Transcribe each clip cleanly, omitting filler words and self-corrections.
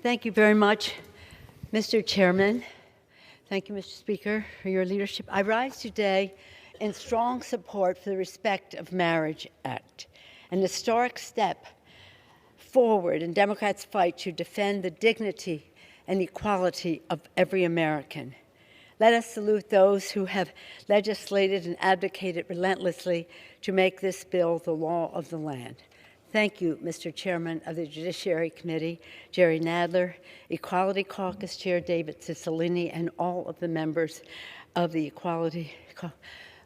Thank you very much, Mr. Chairman. Thank you, Mr. Speaker, for your leadership. I rise today in strong support for the Respect of Marriage Act, an historic step forward in Democrats' fight to defend the dignity and equality of every American. Let us salute those who have legislated and advocated relentlessly to make this bill the law of the land. Thank you, Mr. Chairman of the Judiciary Committee, Jerry Nadler, Equality Caucus Chair David Cicilline, and all of the members of the Equality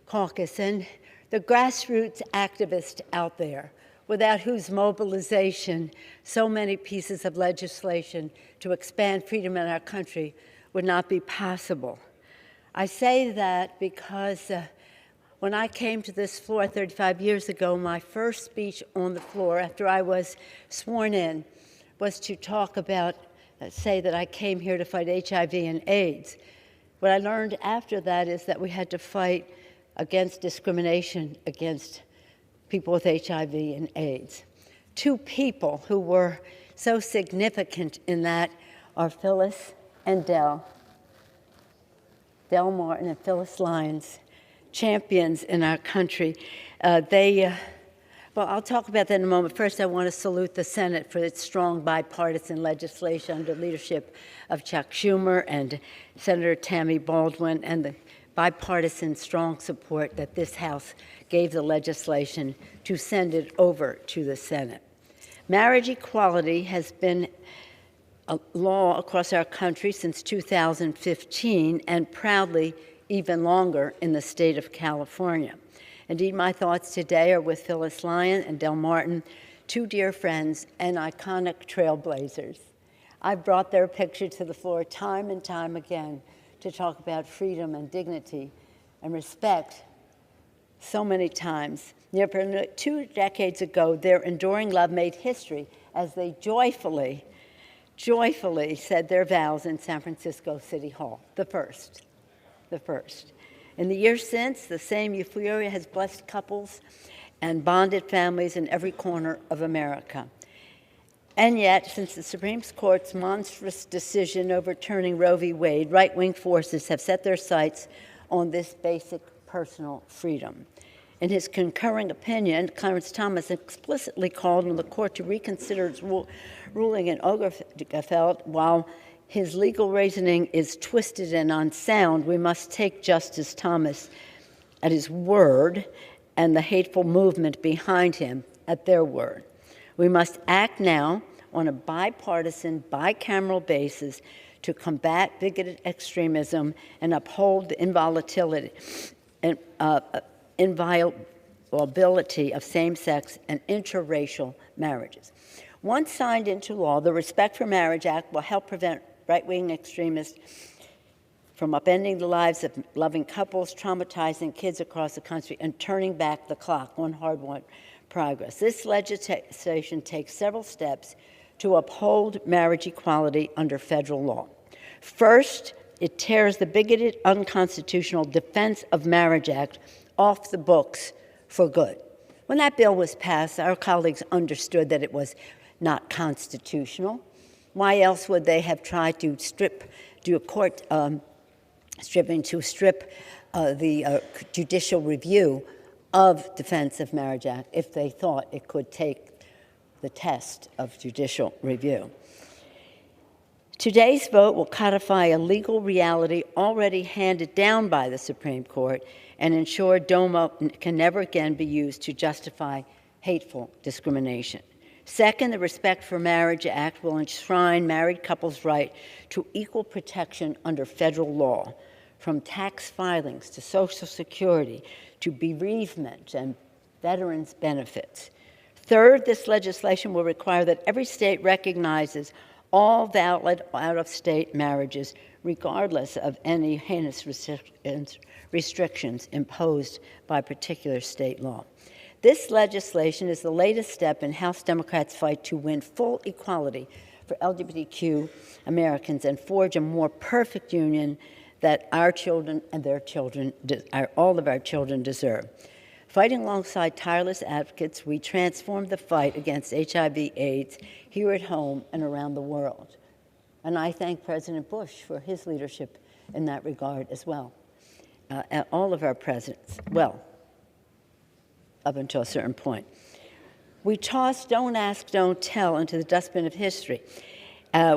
Caucus, and the grassroots activists out there, without whose mobilization so many pieces of legislation to expand freedom in our country would not be possible. I say that because when I came to this floor 35 years ago, my first speech on the floor after I was sworn in was to talk about, say that I came here to fight HIV and AIDS. What I learned after that is that we had to fight against discrimination against people with HIV and AIDS. Two people who were so significant in that are Phyllis and Del Martin and Phyllis Lyons, champions in our country. Well, I'll talk about that in a moment. First, I want to salute the Senate for its strong bipartisan legislation under leadership of Chuck Schumer and Senator Tammy Baldwin, and the bipartisan strong support that this House gave the legislation to send it over to the Senate. Marriage equality has been a law across our country since 2015, and proudly even longer in the state of California. Indeed, my thoughts today are with Phyllis Lyon and Del Martin, two dear friends and iconic trailblazers. I've brought their picture to the floor time and time again to talk about freedom and dignity and respect so many times. Nearly 2 decades ago, their enduring love made history as they joyfully said their vows in San Francisco City Hall, the first. In the years since, the same euphoria has blessed couples and bonded families in every corner of America. And yet, since the Supreme Court's monstrous decision overturning Roe v. Wade, right-wing forces have set their sights on this basic personal freedom. In his concurring opinion, Clarence Thomas explicitly called on the court to reconsider its ruling in Obergefell. While his legal reasoning is twisted and unsound, we must take Justice Thomas at his word and the hateful movement behind him at their word. We must act now on a bipartisan, bicameral basis to combat bigoted extremism and uphold the inviolability of same-sex and interracial marriages. Once signed into law, the Respect for Marriage Act will help prevent right-wing extremists from upending the lives of loving couples, traumatizing kids across the country, and turning back the clock on hard-won progress. This legislation takes several steps to uphold marriage equality under federal law. First, it tears the bigoted, unconstitutional Defense of Marriage Act off the books for good. When that bill was passed, our colleagues understood that it was not constitutional. Why else would they have tried to strip the judicial review of Defense of Marriage Act if they thought it could take the test of judicial review? Today's vote will codify a legal reality already handed down by the Supreme Court and ensure DOMA can never again be used to justify hateful discrimination. Second, the Respect for Marriage Act will enshrine married couples' right to equal protection under federal law, from tax filings to Social Security to bereavement and veterans' benefits. Third, this legislation will require that every state recognizes all valid out-of-state marriages, regardless of any heinous restrictions imposed by particular state law. This legislation is the latest step in House Democrats' fight to win full equality for LGBTQ Americans and forge a more perfect union that our children and their children, all of our children deserve. Fighting alongside tireless advocates, we transformed the fight against HIV/AIDS here at home and around the world. And I thank President Bush for his leadership in that regard as well. All of our presidents, well, up until a certain point. We tossed don't ask, don't tell into the dustbin of history.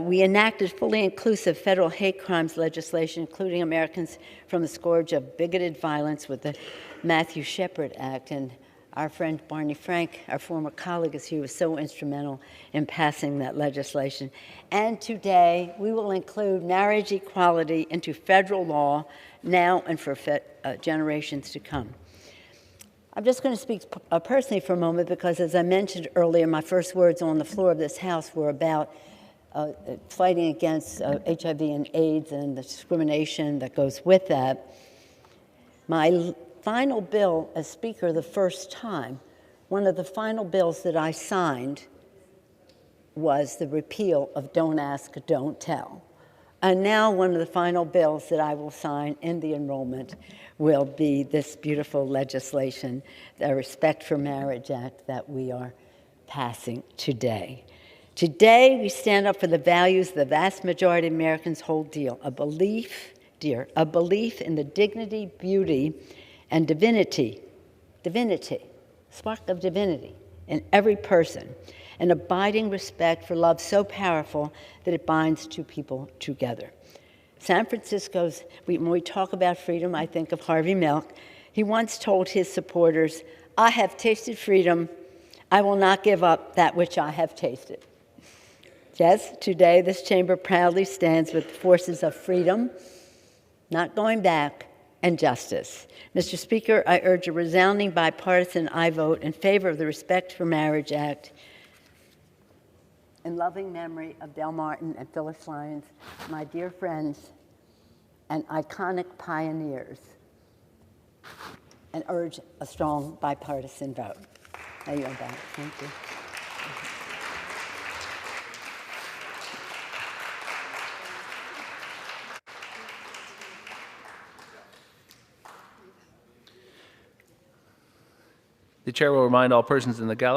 We enacted fully inclusive federal hate crimes legislation, including Americans from the scourge of bigoted violence with the Matthew Shepard Act. And our friend Barney Frank, our former colleague, is here, was so instrumental in passing that legislation. And today, we will include marriage equality into federal law now and for generations to come. I'm just going to speak personally for a moment because, as I mentioned earlier, my first words on the floor of this House were about fighting against HIV and AIDS and the discrimination that goes with that. My final bill as Speaker the first time, one of the final bills that I signed was the repeal of Don't Ask, Don't Tell. And now one of the final bills that I will sign in the enrollment will be this beautiful legislation, the Respect for Marriage Act that we are passing today. Today, we stand up for the values the vast majority of Americans hold dear, a belief in the dignity, beauty, and divinity, spark of divinity in every person, an abiding respect for love so powerful that it binds two people together. San Francisco's, when we talk about freedom, I think of Harvey Milk. He once told his supporters, "I have tasted freedom. I will not give up that which I have tasted." Yes, today this chamber proudly stands with forces of freedom, not going back, and justice. Mr. Speaker, I urge a resounding bipartisan aye vote in favor of the Respect for Marriage Act in loving memory of Del Martin and Phyllis Lyons, my dear friends and iconic pioneers, and urge a strong bipartisan vote. I yield back. Thank you. The chair will remind all persons in the gallery